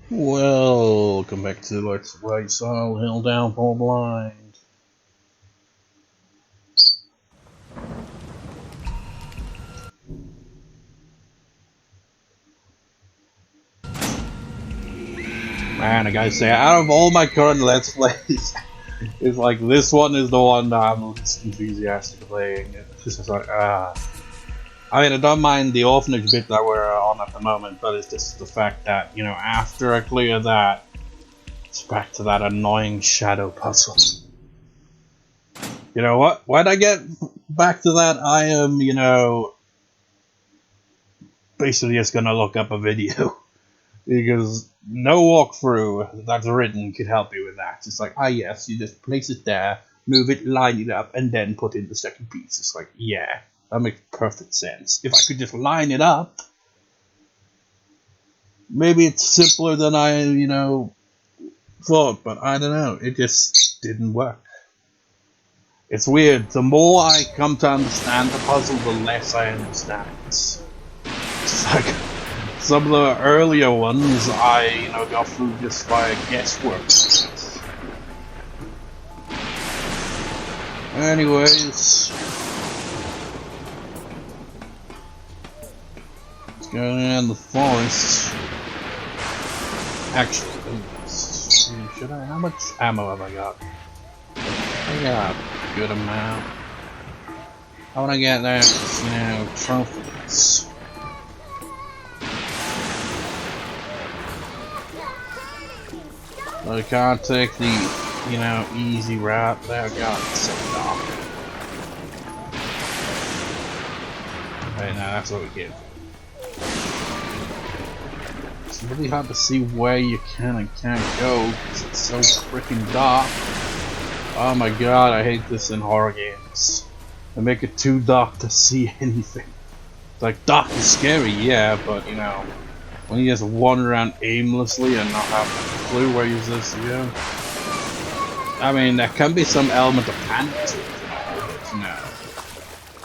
Welcome back to Let's Play Silent Hill Downpour Blind. Man, I gotta say, out of all my current Let's Plays, it's like this one is the one that I'm least enthusiastic playing. It's just like, I mean, I don't mind the orphanage bit that we're on at the moment, but it's just the fact that, you know, after I clear that, it's back to that annoying shadow puzzle. You know what? When I get back to that, I am, you know, basically just gonna look up a video. Because no walkthrough that's written could help you with that. It's like, yes, you just place it there, move it, line it up, and then put in the second piece. It's like, yeah, that makes perfect sense. If I could just line it up, maybe it's simpler than I, you know, thought, but I don't know. It just didn't work. It's weird. The more I come to understand the puzzle, the less I understand. It's like some of the earlier ones I, you know, got through just by guesswork. Anyways, let's go in the forest. Actually, should I? How much ammo have I got? I got a good amount. I want to get that, you know, trophies. I can't take the, you know, easy route. There, God, it's so dark. Right now, that's what we get. It's really hard to see where you can and can't go because it's so freaking dark. Oh my God, I hate this in horror games. They make it too dark to see anything. It's like, dark is scary, yeah, but you know, when you just wander around aimlessly and not have a clue where you're supposed to go. I mean, there can be some element of panic to it, but you know,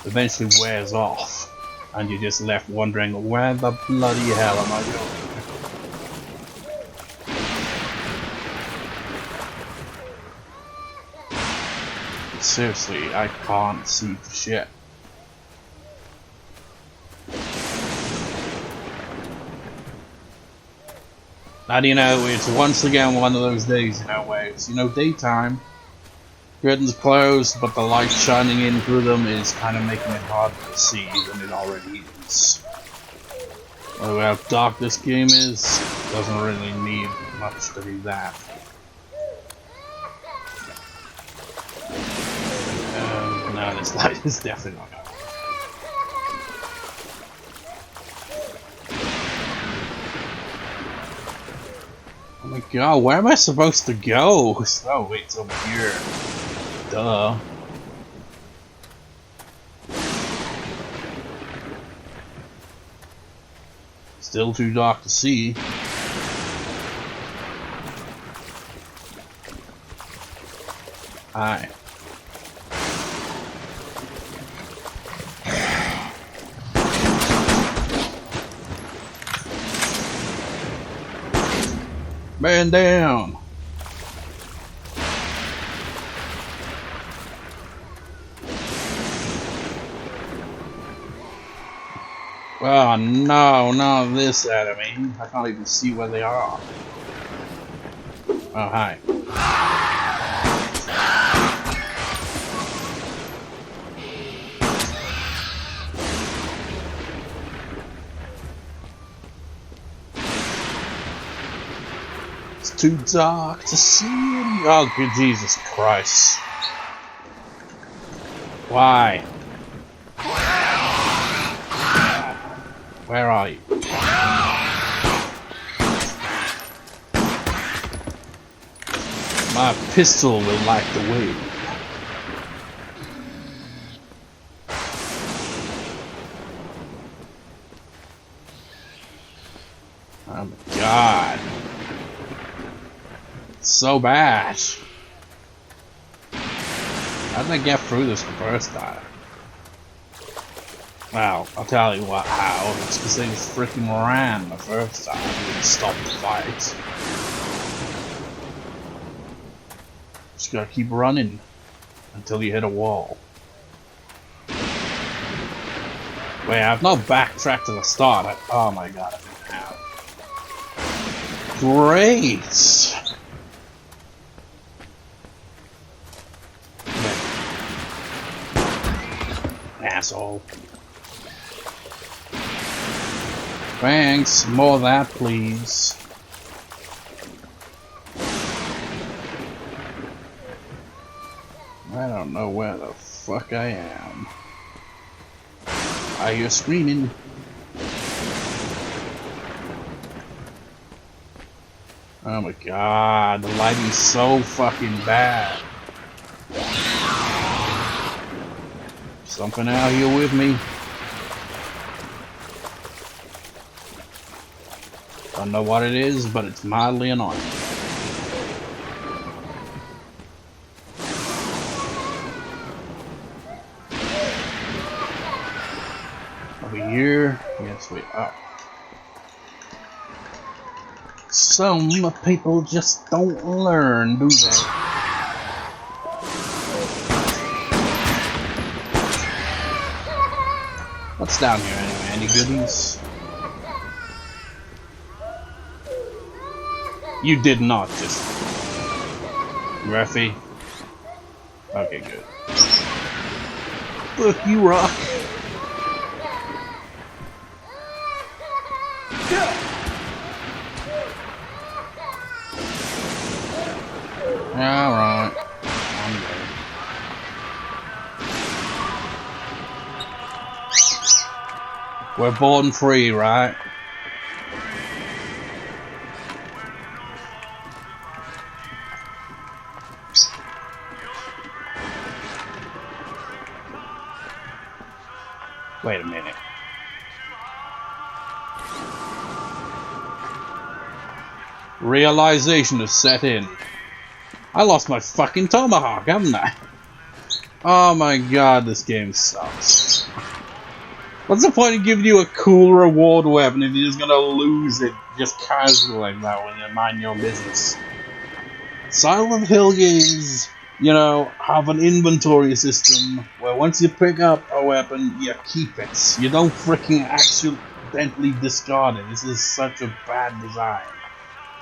eventually wears off, and you're just left wondering, where the bloody hell am I going? Seriously, I can't see for shit. And you know, it's once again one of those days, you know, where it's, you know, daytime, curtains closed, but the light shining in through them is kind of making it harder to see than it already is. Although how dark this game is, doesn't really need much to be that. No, this light is definitely not. Oh my God, where am I supposed to go? Oh wait, it's over here. Duh. Still too dark to see. Hi. Man down! Oh no, not this enemy. I can't even see where they are. Oh, hi. It's too dark to see any. Oh, good Jesus Christ. Why? Where are you? My pistol will light the way. Oh my God. It's so bad. How did I get through this the first time? Well, I'll tell you what, how. It's because they just freaking ran the first time and stopped the fight. Just gotta keep running until you hit a wall. Wait, I've not backtracked to the start. Oh my god, I think I have. Great! Asshole. Thanks, more of that, please. I don't know where the fuck I am. I hear screaming. Oh my god, the lighting's so fucking bad. Something out here with me. Don't know what it is, but it's mildly annoying. Over here, yes we are. Some people just don't learn, do they? What's down here anyway? Any goodies? You did not just... Ruffy? Okay, good. Look, you rock! Alright. I'm good. We're born free, right? Wait a minute. Realization has set in. I lost my fucking tomahawk, haven't I? Oh my god, this game sucks. What's the point of giving you a cool reward weapon if you're just gonna lose it just casually like that when you mind your business? Silent Hill games, you know, have an inventory system where once you pick up a weapon, you keep it. You don't freaking accidentally discard it. This is such a bad design.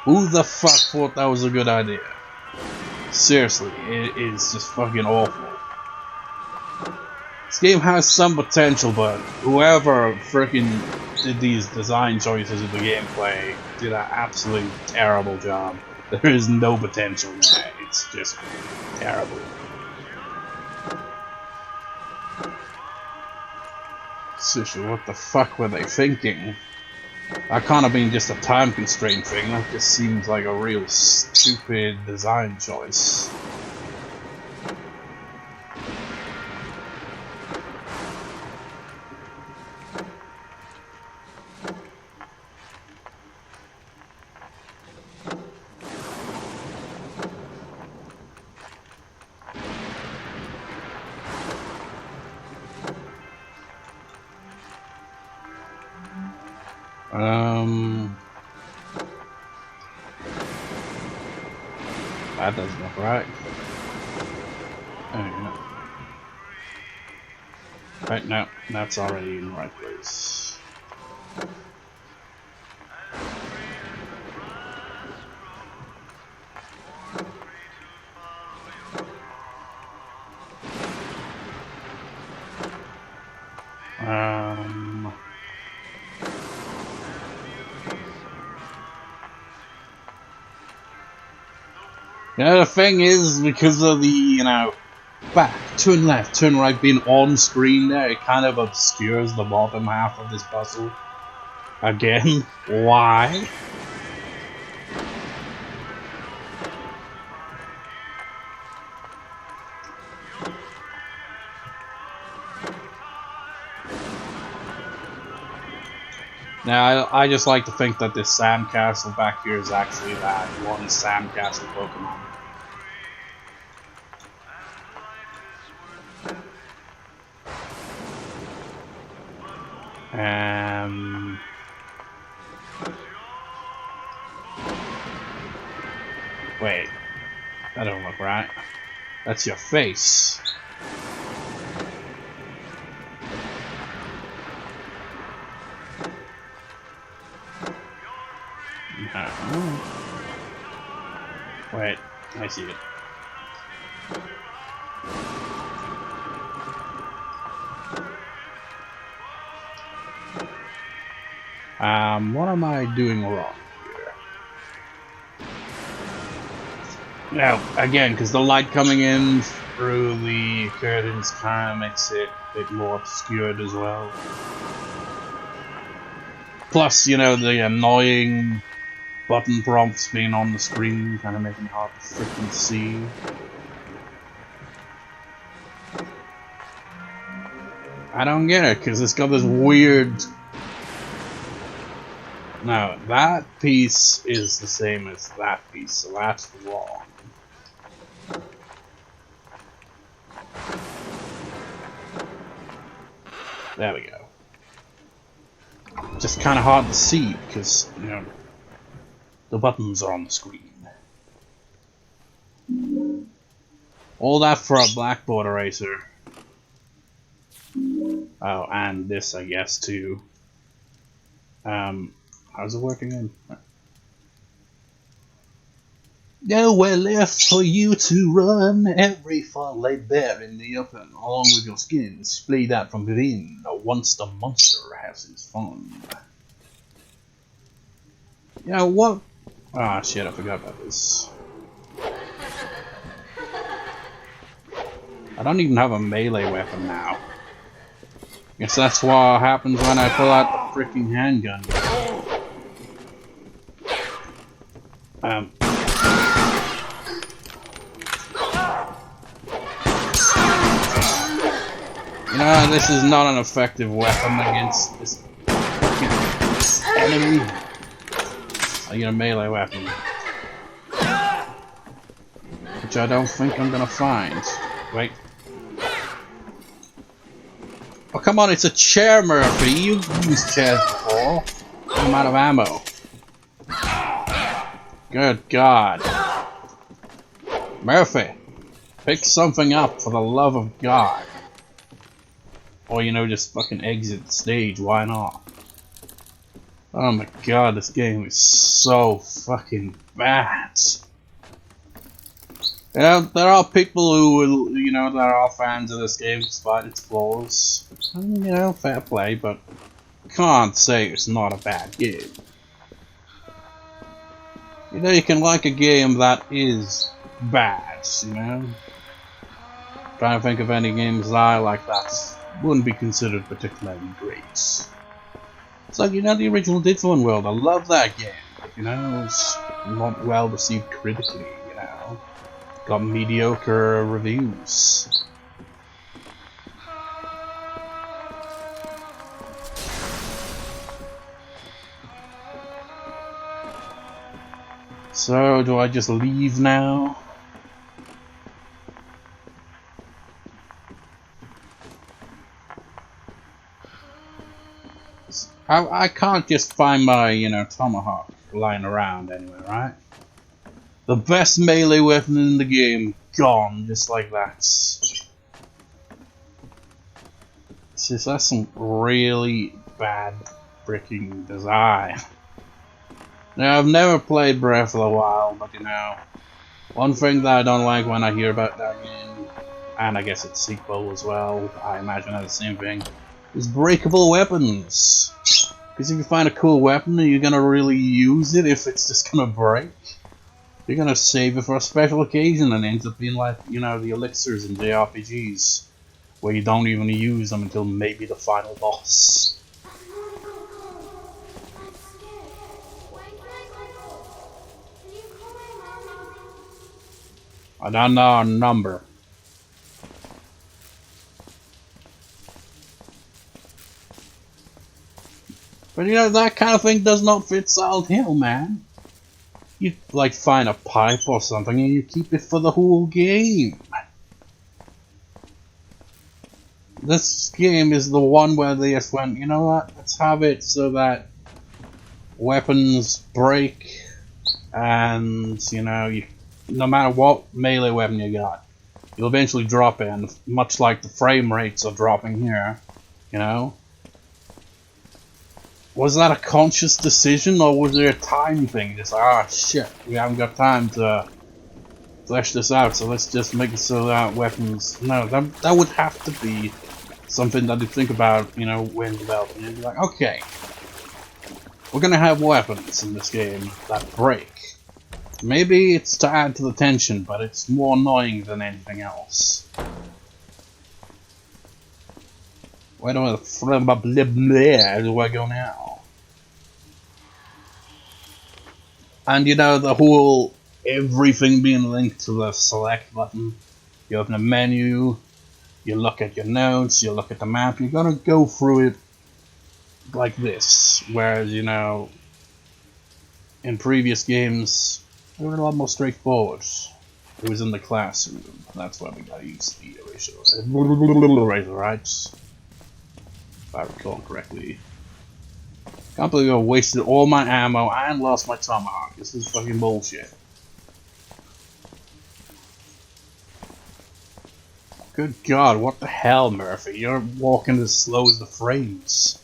Who the fuck thought that was a good idea? Seriously, it is just fucking awful. This game has some potential, but whoever freaking did these design choices of the gameplay did an absolutely terrible job. There is no potential there. It's just terrible. Seriously, what the fuck were they thinking? That can't have been just a time constraint thing. That just seems like a real stupid design choice. That doesn't look right. No. Right, no, that's already in the right place. You know, the thing is, because of the, you know, back, turn left, turn right being on screen there, it kind of obscures the bottom half of this puzzle. Again, why? Now, I just like to think that this sandcastle back here is actually that one sandcastle Pokemon. Wait, that don't look right. That's your face. No. Wait, I see it. What am I doing wrong here? Now, again, because the light coming in through the curtains kind of makes it a bit more obscured as well. Plus, you know, the annoying button prompts being on the screen kind of making it hard to freaking see. I don't get it, because it's got this weird... No, that piece is the same as that piece, so that's wrong. There we go. Just kind of hard to see, because, you know, the buttons are on the screen. All that for a blackboard eraser. Oh, and this, I guess, too. How's it working in? Nowhere left for you to run. Every file laid bare in the open, along with your skin. Display that from within. Once the monster has his fun. You know what? Ah, shit! I forgot about this. I don't even have a melee weapon now. Guess that's what happens when I pull out the freaking handgun. You know, this is not an effective weapon against this fucking enemy. I get a melee weapon, which I don't think I'm gonna find. Wait. Oh, come on, it's a chair, Murphy. You've used chairs before. I'm out of ammo. Good God. Murphy, pick something up for the love of God. Or, you know, just fucking exit the stage. Why not? Oh my God, this game is so fucking bad. You know, there are people who will, you know, there are fans of this game despite its flaws. And, you know, fair play, but can't say it's not a bad game. You know, you can like a game that is bad, you know? Trying to think of any games I like that wouldn't be considered particularly great. It's like, you know, the original Digital World, I love that game, but, you know, it's not well received critically, you know? Got mediocre reviews. So, do I just leave now? I can't just find my, you know, tomahawk lying around anywhere, right? The best melee weapon in the game, gone, just like that. It's just, that's some really bad freaking design. Now, I've never played Breath of the Wild, but you know, one thing that I don't like when I hear about that game, and I guess its sequel as well, I imagine that's the same thing, is breakable weapons. Because if you find a cool weapon, are you gonna really use it if it's just gonna break? You're gonna save it for a special occasion and it ends up being like, you know, the elixirs in JRPGs, where you don't even use them until maybe the final boss. I don't know a number. But you know, that kind of thing does not fit Silent Hill, man. You like find a pipe or something and you keep it for the whole game. this game is the one where they just went, you know what, let's have it so that weapons break, and, you know, no matter what melee weapon you got, you'll eventually drop in, much like the frame rates are dropping here, you know? Was that a conscious decision, or was there a time thing? Just like, ah, shit, we haven't got time to flesh this out, so let's just make it so that weapons... No, that would have to be something that you think about, you know, when developing. You'd be like, okay, we're gonna have weapons in this game that break. Maybe it's to add to the tension, but it's more annoying than anything else. Where do I go now? And you know, the whole everything being linked to the select button. You open a menu, you look at your notes, you look at the map, you're gonna go through it like this. Whereas, you know, in previous games, they were a lot more straightforward. It was in the classroom. That's why we gotta use the eraser, right? If I recall correctly. Can't believe I wasted all my ammo and lost my tomahawk. This is fucking bullshit. Good God, what the hell, Murphy? You're walking as slow as the frames.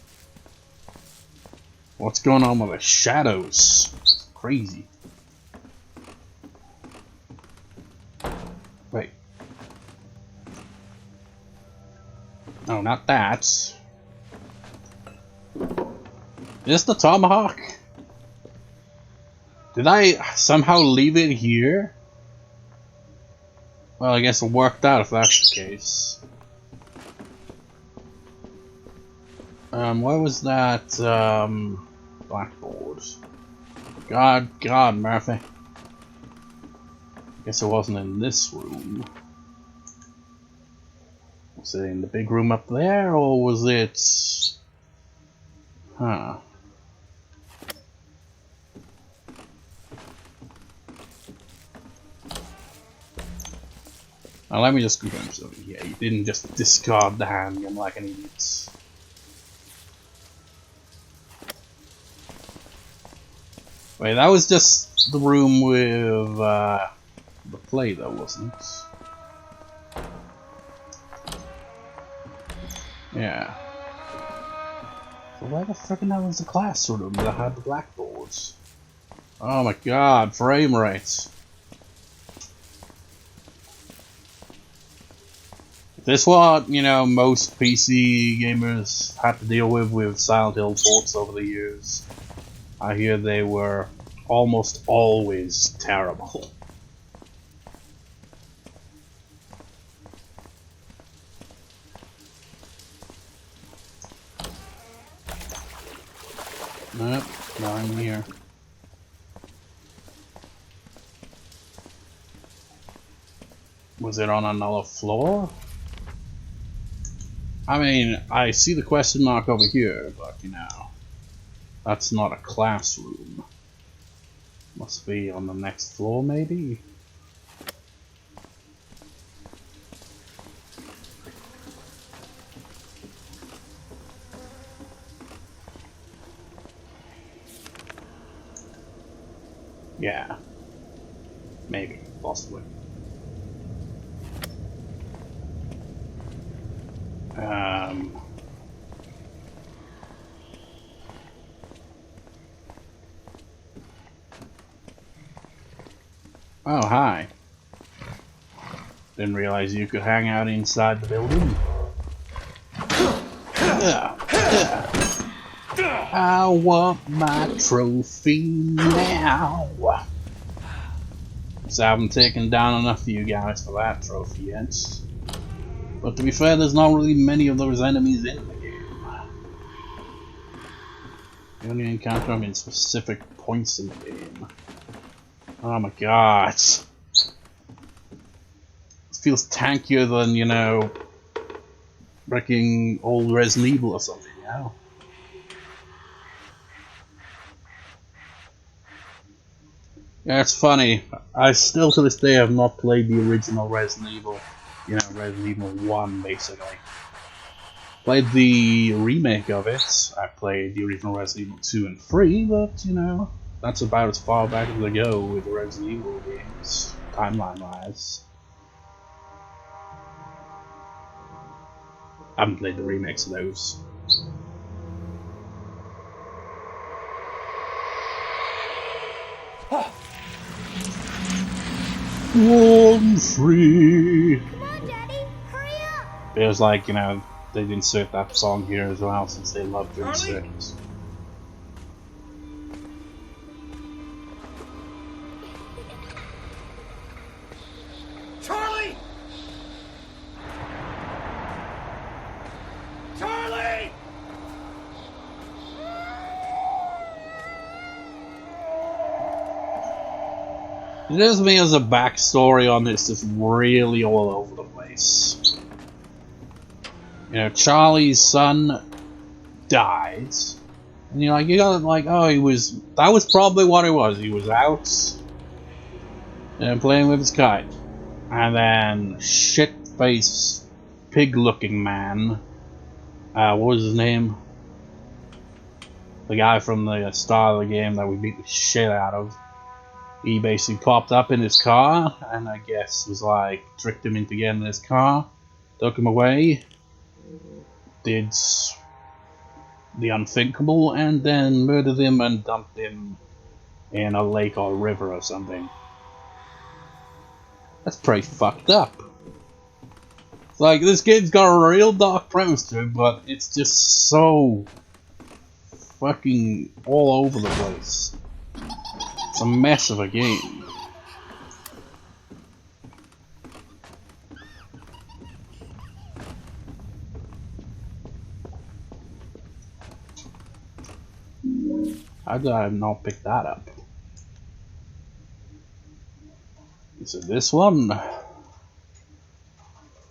What's going on with the shadows? It's crazy. Wait. No, not that. Is this the tomahawk? Did I somehow leave it here? Well, I guess it worked out if that's the case. What was that, blackboard? God, Murphy. Guess it wasn't in this room. Was it in the big room up there, or was it... Huh. Now let me just confirm something here. You didn't just discard the handgun like an idiot. Wait, that was just the room with the play though, wasn't it? Yeah. So where the frickin' hell was the classroom that had the blackboards? Oh my God, frame rates. This what, you know, most PC gamers had to deal with Silent Hill ports over the years. I hear they were almost always terrible. Nope, not in here. Was it on another floor? I mean, I see the question mark over here, but you know, that's not a classroom. Must be on the next floor, maybe? Yeah. Maybe, possibly. Oh, hi. Didn't realize you could hang out inside the building. I want my trophy now. So I haven't taken down enough of you guys for that trophy yet. But to be fair, there's not really many of those enemies in the game. You only encounter them in specific points in the game. Oh my God. It feels tankier than, you know, wrecking old Resident Evil or something, you know? Yeah, it's funny. I still to this day have not played the original Resident Evil. You know, Resident Evil 1, basically. Played the remake of it. I played the original Resident Evil 2 and 3, but you know, that's about as far back as I go with the Resident Evil games, timeline-wise. I haven't played the remakes of those. Warm free. Come on, Daddy, hurry up! Feels like, you know, they'd insert that song here as well since they love to insert it. Charlie! Charlie! There's me as a backstory on this, just really all over the place. You know, Charlie's son dies. And you're like, you got like, oh, that was probably what it was. He was out and playing with his kite. And then shit-faced, pig-looking man, what was his name? The guy from the start of the game that we beat the shit out of. He basically popped up in his car, and I guess was like, tricked him into getting in his car, took him away, did the unthinkable, and then murdered him and dumped him in a lake or river or something. That's pretty fucked up. Like, this game's got a real dark premise to it, but it's just so fucking all over the place. It's a mess of a game. How did I not pick that up? Is it this one?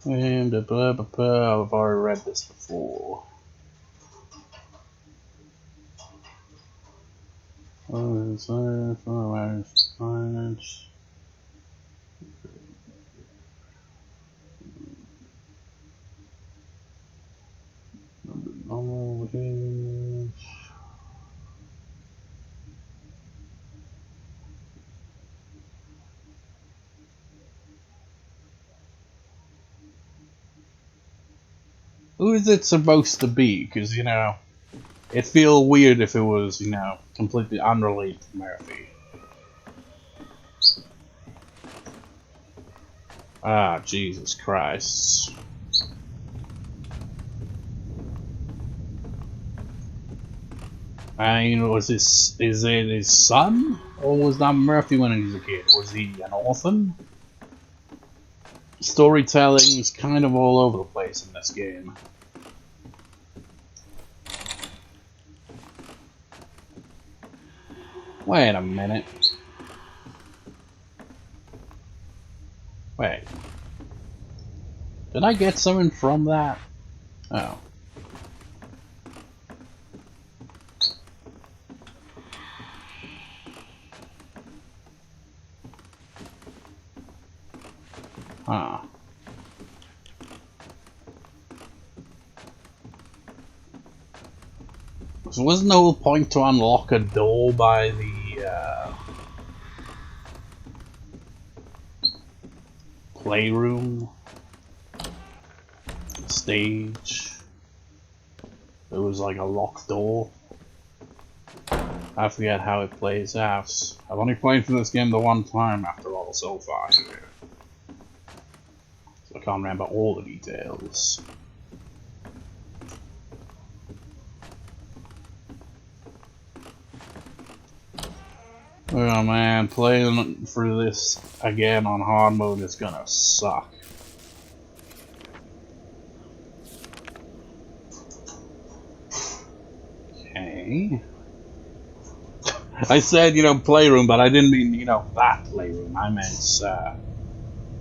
And I've already read this before. Who is it supposed to be? Because, you know, it'd feel weird if it was, you know, completely unrelated to Murphy. Ah, Jesus Christ. I mean, is it his son? Or was that Murphy when he was a kid? Was he an orphan? Storytelling is kind of all over the place in this game. Wait a minute. Wait. Did I get something from that? Oh. Huh. So wasn't the whole point to unlock a door by the playroom stage? It was like a locked door. I forget how it plays out. I've only played through this game the one time after all so far. So I can't remember all the details. Oh man, playing through this again on hard mode is gonna suck. Okay. I said, you know, playroom, but I didn't mean, you know, that playroom. I meant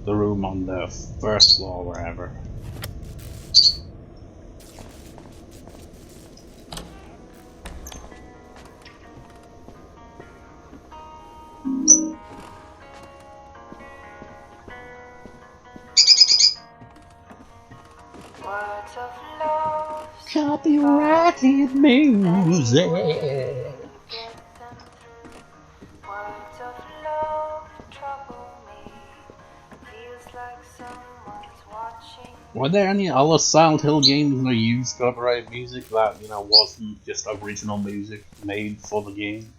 the room on the first floor, wherever. Words of love the racket music. Were there any other Silent Hill games that used copyrighted music that, you know, wasn't just original music made for the game?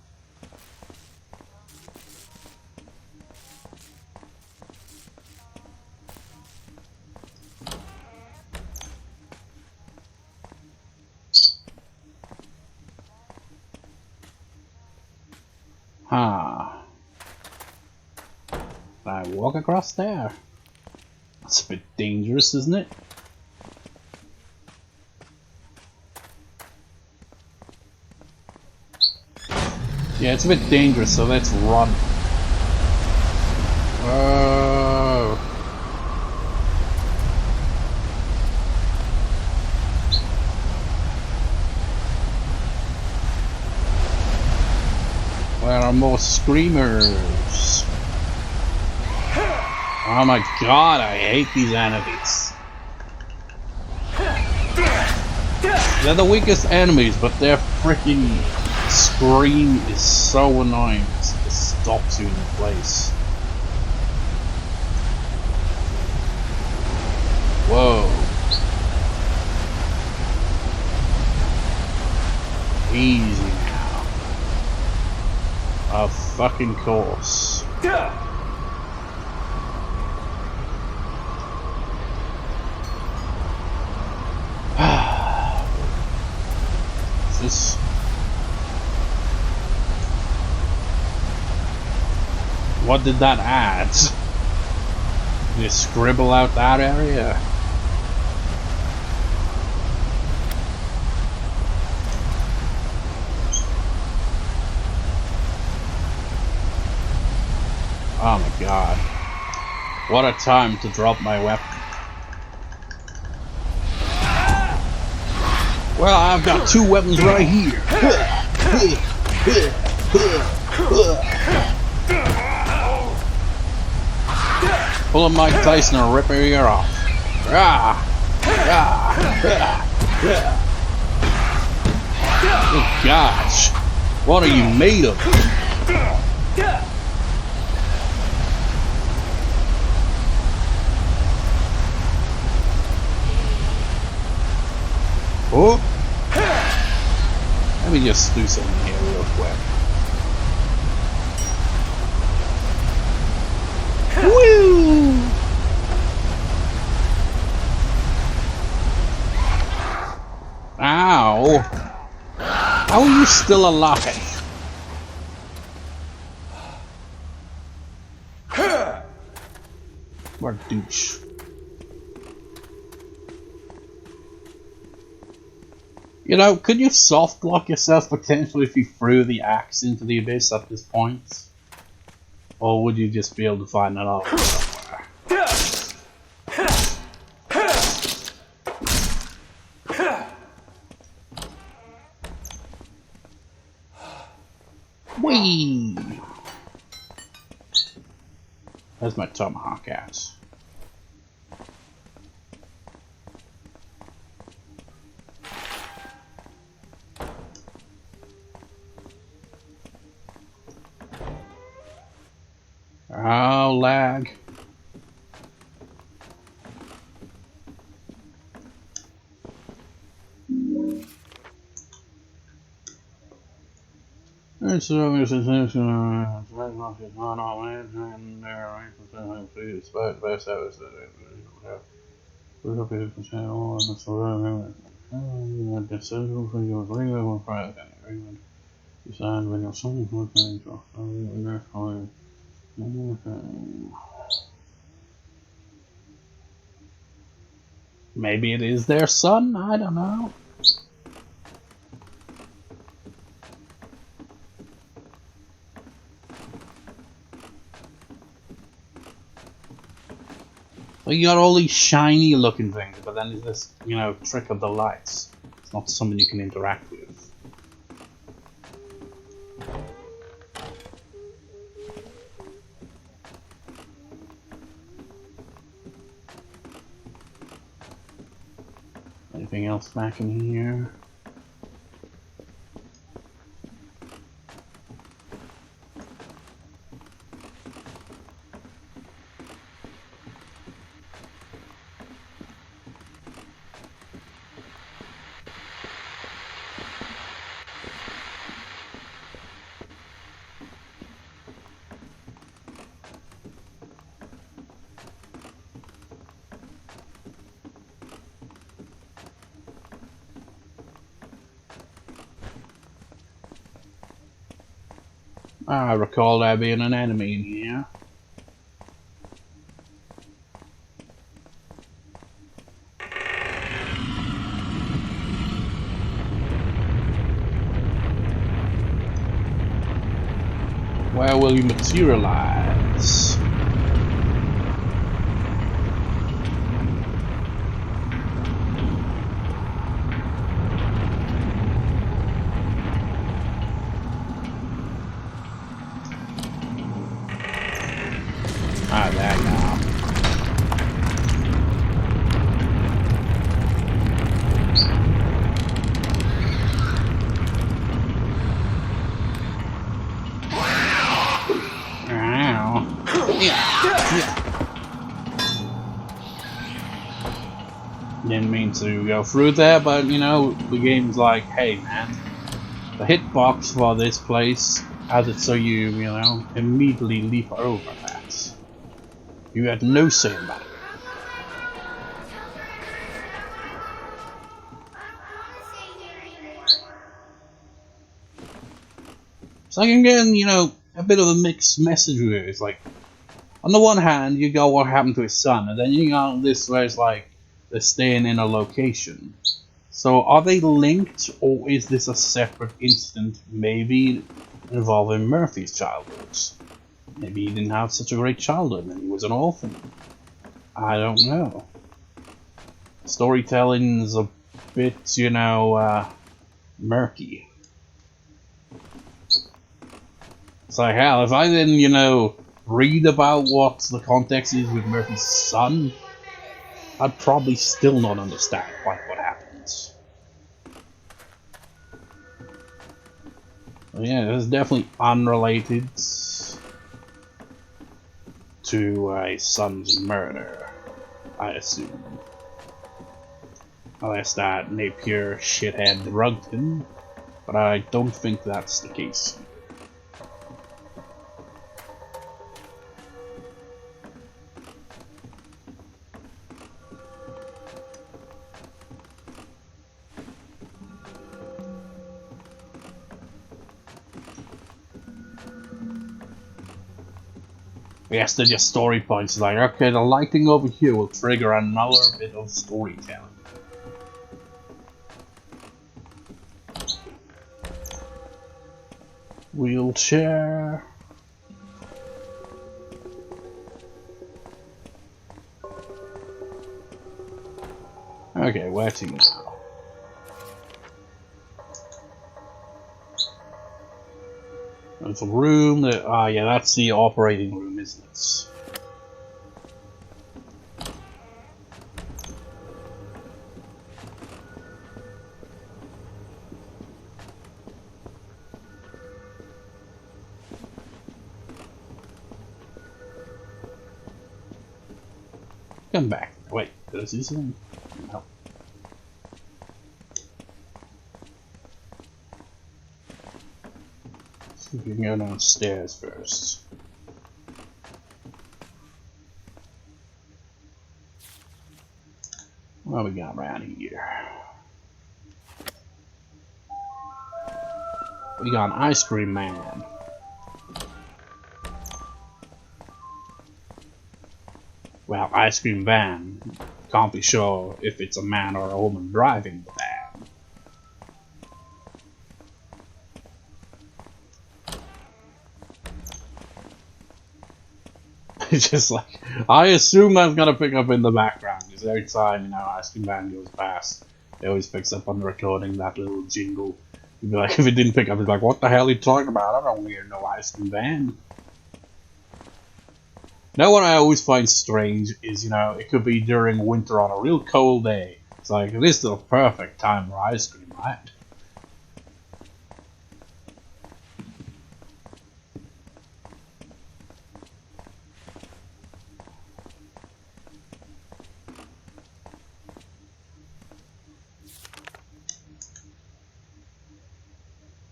Huh. Can I walk across there? That's a bit dangerous, isn't it? Yeah, it's a bit dangerous, so let's run. Whoa. Where are more screamers? Oh my god, I hate these enemies. They're the weakest enemies, but their freaking scream is so annoying. It stops you in place. Whoa. Easy now. Of fucking course. This. What did that add? Did you scribble out that area? Oh my god. What a time to drop my weapon. Well, I've got two weapons right here. Pull a Mike Tyson and rip your ear off. Oh gosh. What are you made of? Oh! Let me just do something here real quick. Woo! Ow! How are you still alive? What a douche. You know, could you soft block yourself potentially if you threw the axe into the abyss at this point? Or would you just be able to find it out somewhere? Whee! There's my tomahawk axe. Oh, lag. It's always a sense of not all man and their right to despite the best service that they have. We hope you can say all of this around the central for your legal and private agreement. You signed when your son was going to maybe it is their son, I don't know. Well, you got all these shiny looking things, but then there's this, you know, trick of the lights. It's not something you can interact with. Anything else back in here? I recall there being an enemy in here. Where will you materialize? Ah, there you are. Didn't mean to go through there, but you know, the game's like, hey man, the hitbox for this place has it so you know, immediately leap over that. You had no say about it. So I can get, you know, a bit of a mixed message with it. It's like, on the one hand, you got what happened to his son, and then you got this where it's like, they're staying in a location. So are they linked, or is this a separate incident, maybe involving Murphy's childhood? Maybe he didn't have such a great childhood and he was an orphan. I don't know. Storytelling is a bit, you know, murky. It's like, hell, if I didn't, you know, read about what the context is with Murphy's son, I'd probably still not understand quite what happens. But yeah, it's definitely unrelated to a son's murder, I assume. Unless that Napier shithead drugged him, but I don't think that's the case. Yes, they're just story points. Like, okay, the lighting over here will trigger another bit of storytelling. Wheelchair. Okay, where to now? There's a room that, yeah, that's the operating room, isn't it? Come back. Wait, did I see something? No. See if we can go downstairs first. What we got around here? We got an ice cream man. Well, ice cream van. Can't be sure if it's a man or a woman driving the van. It's just like, I assume that's gonna pick up in the background, because every time, you know, ice cream van goes past, it always picks up on the recording, that little jingle. You'd be like, if it didn't pick up, it's like, what the hell are you talking about? I don't hear no ice cream van. Now, what I always find strange is, you know, it could be during winter on a real cold day, It's like, this is the perfect time for ice cream, right?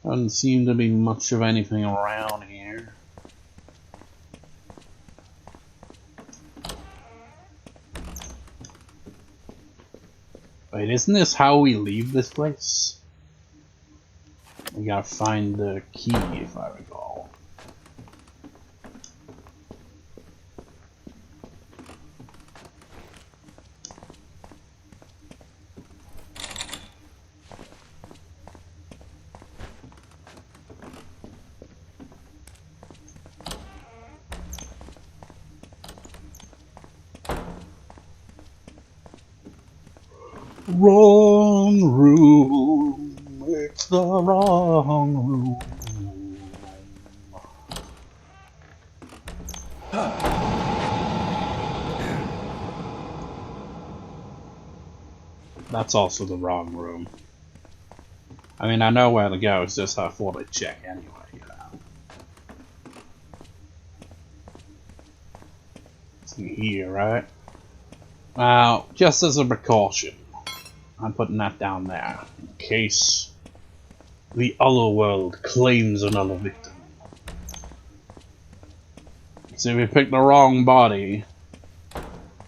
Doesn't seem to be much of anything around here. Wait, isn't this how we leave this place? We gotta find the key, if I recall. Wrong room, it's the wrong room. That's also the wrong room. I mean, I know where to go, it's just I thought I'd check anyway, you know. It's in here, right? Now, just as a precaution, I'm putting that down there, in case the other world claims another victim. So if you pick the wrong body,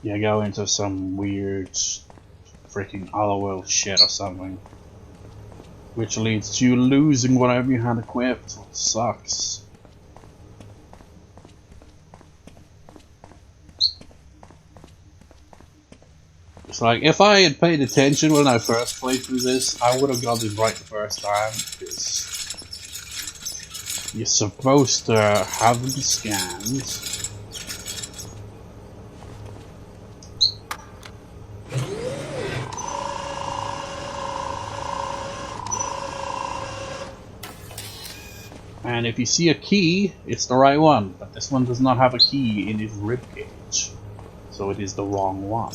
you go into some weird freaking otherworld shit or something. Which leads to you losing whatever you had equipped. It sucks. It's like, if I had paid attention when I first played through this, I would have got it right the first time, because you're supposed to have them scanned. And if you see a key, it's the right one, but this one does not have a key in its ribcage, so it is the wrong one.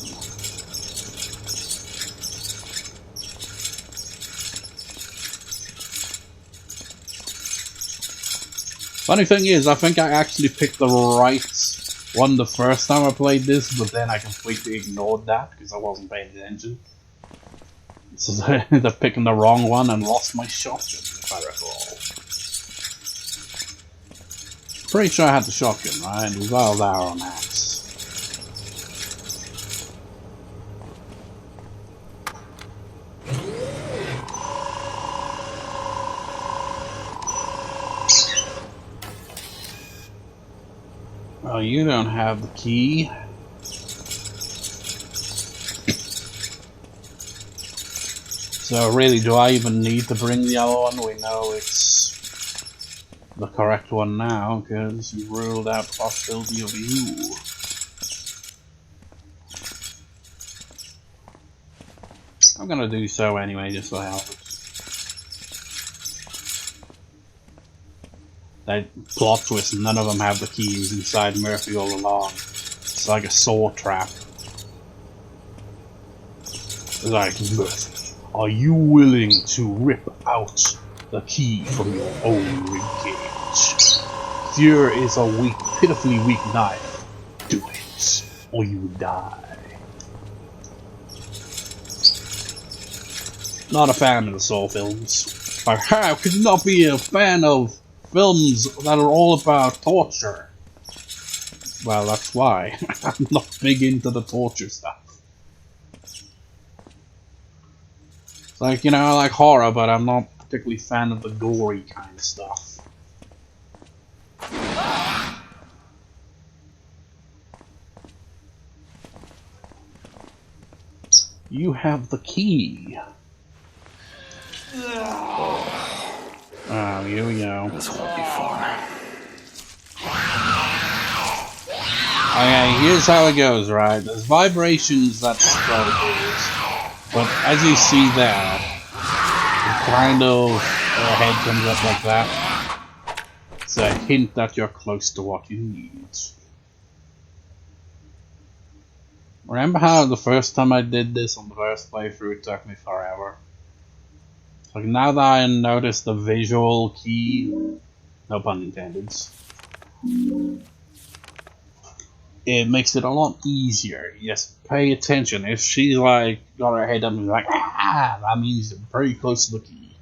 Funny thing is, I think I actually picked the right one the first time I played this, but then I completely ignored that because I wasn't paying attention. So I ended up picking the wrong one and lost my shotgun, if I recall. Pretty sure I had the shotgun, right? As well as our own axe. Well, you don't have the key. So really, do I even need to bring the other one? We know it's the correct one now, because you ruled out the possibility of you. I'm gonna do so anyway, just for help. That plot twist, none of them have the keys inside Murphy all along. It's like a saw trap. It's like, Murphy, are you willing to rip out the key from your own ribcage? Fear is a weak, pitifully weak knife. Do it, or you die. Not a fan of the Saw films. But how could you not be a fan of films that are all about torture? Well, that's why. I'm not big into the torture stuff. It's like, you know, I like horror, but I'm not particularly a fan of the gory kind of stuff. You have the key. Oh, here we go. This won't be fun. Okay, here's how it goes, right? There's vibrations that destroy things, but as you see there, it kind of her head comes up like that. It's a hint that you're close to what you need. Remember how the first time I did this on the first playthrough it took me forever? Like now that I noticed the visual key, no pun intended, it makes it a lot easier. Just pay attention. If she's like got her head up and like that means you're very close to the key.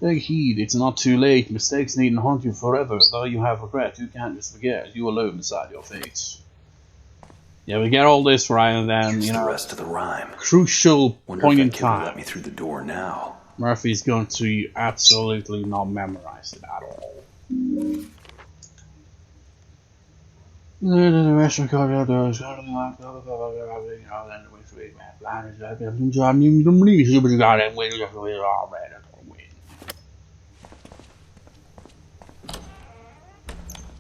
Take heed, it's not too late. Mistakes needn't haunt you forever. Though you have regret, you can't just forget. You alone decide your fate. Yeah, we get all this right, and then Here's the rest of the rhyme. crucial Wonder point if in that kid will time. let me through the door now. Murphy's going to absolutely not memorize it at all.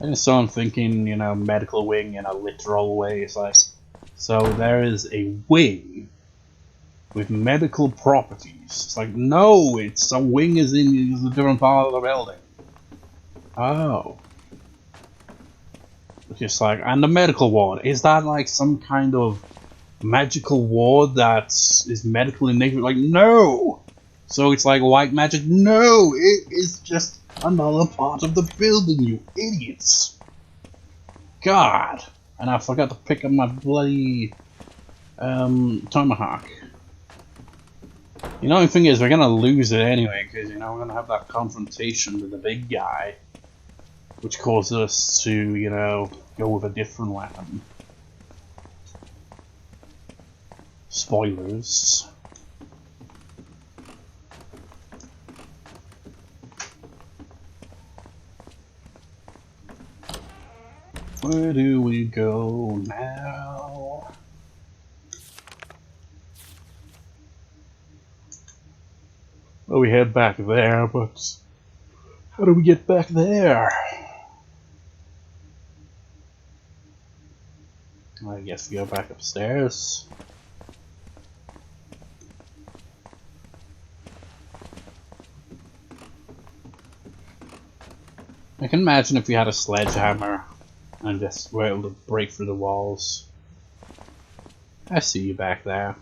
I just saw him thinking, you know, medical wing in a literal way. It's like, so there is a wing with medical properties. It's like, no, it's some wing is in a different part of the building. Oh. It's just like, and the medical ward, is that like some kind of magical ward that is medical in nature? Like, no! So it's like white magic? No! It is just another part of the building, you idiots! God! And I forgot to pick up my bloody tomahawk. You know, the thing is, we're gonna lose it anyway, because, you know, we're gonna have that confrontation with the big guy, which causes us to, you know, go with a different weapon. Spoilers. Where do we go now? Well, we head back there, but how do we get back there? I guess we go back upstairs. I can imagine if we had a sledgehammer and just were able to break through the walls. I see you back there.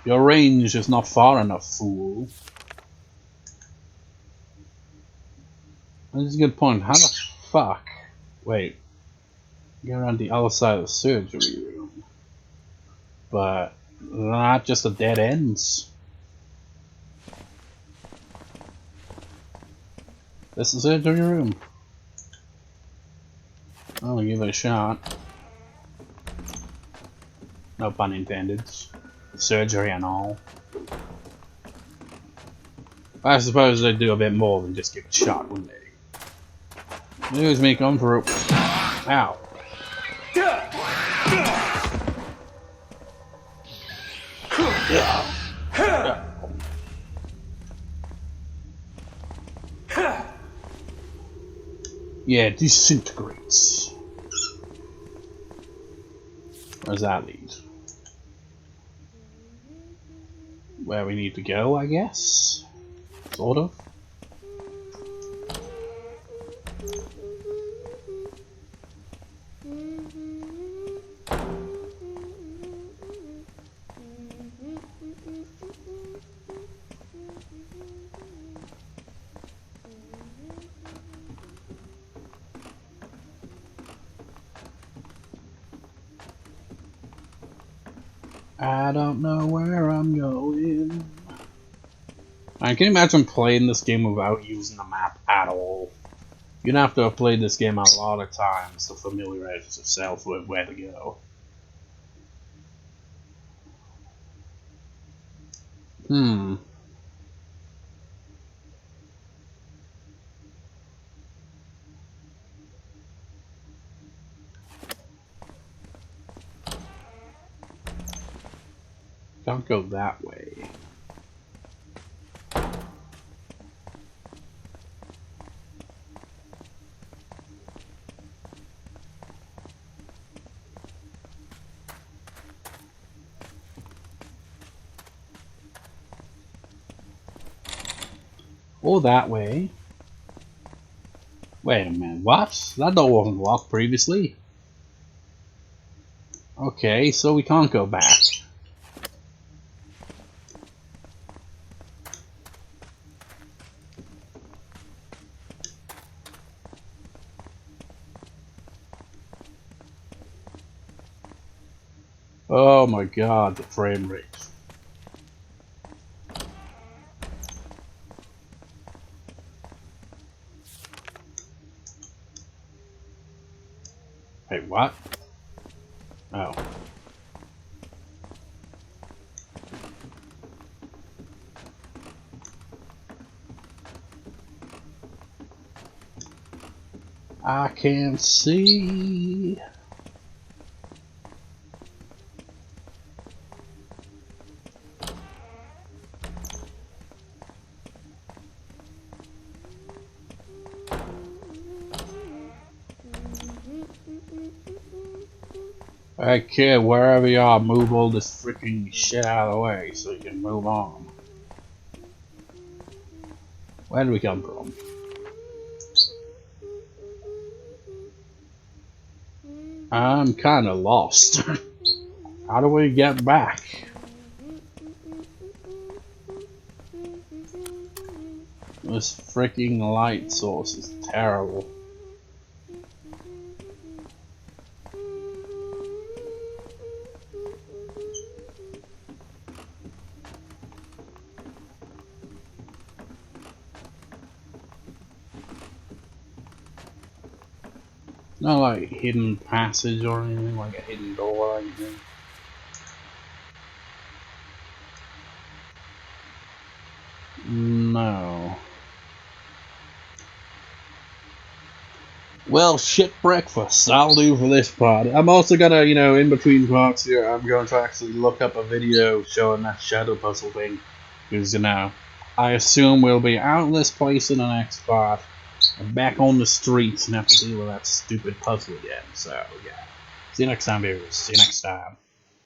Your range is not far enough, fool. That's a good point. How the fuck? Wait. Get around the other side of the surgery room. But not just the dead ends. This is the surgery room. I'll give it a shot. No pun intended. Surgery and all. I suppose they'd do a bit more than just give it a shot, wouldn't they? Excuse me, come through. Ow. Yeah, disintegrates. Where's that lead? Where we need to go, I guess? Sort of. I don't know where I'm going. I can imagine playing this game without using the map at all. You'd have to have played this game a lot of times to familiarize yourself with where to go. Don't go that way. Or that way. Wait a minute, what? That door wasn't locked previously. Okay, so we can't go back. Oh my god, the frame rate. Wait, what? Oh. I can see. Okay, wherever you are, move all this freaking shit out of the way so you can move on. Where did we come from? I'm kinda lost. How do we get back? This freaking light source is terrible. Not like hidden passage or anything, like a hidden door or anything. No. Well, shit breakfast. That'll do for this part. I'm also gonna, in between parts here, I'm going to actually look up a video showing that shadow puzzle thing. Because, I assume we'll be out of this place in the next part. And back on the streets and have to deal with that stupid puzzle again. So, yeah. See you next time, viewers. See you next time.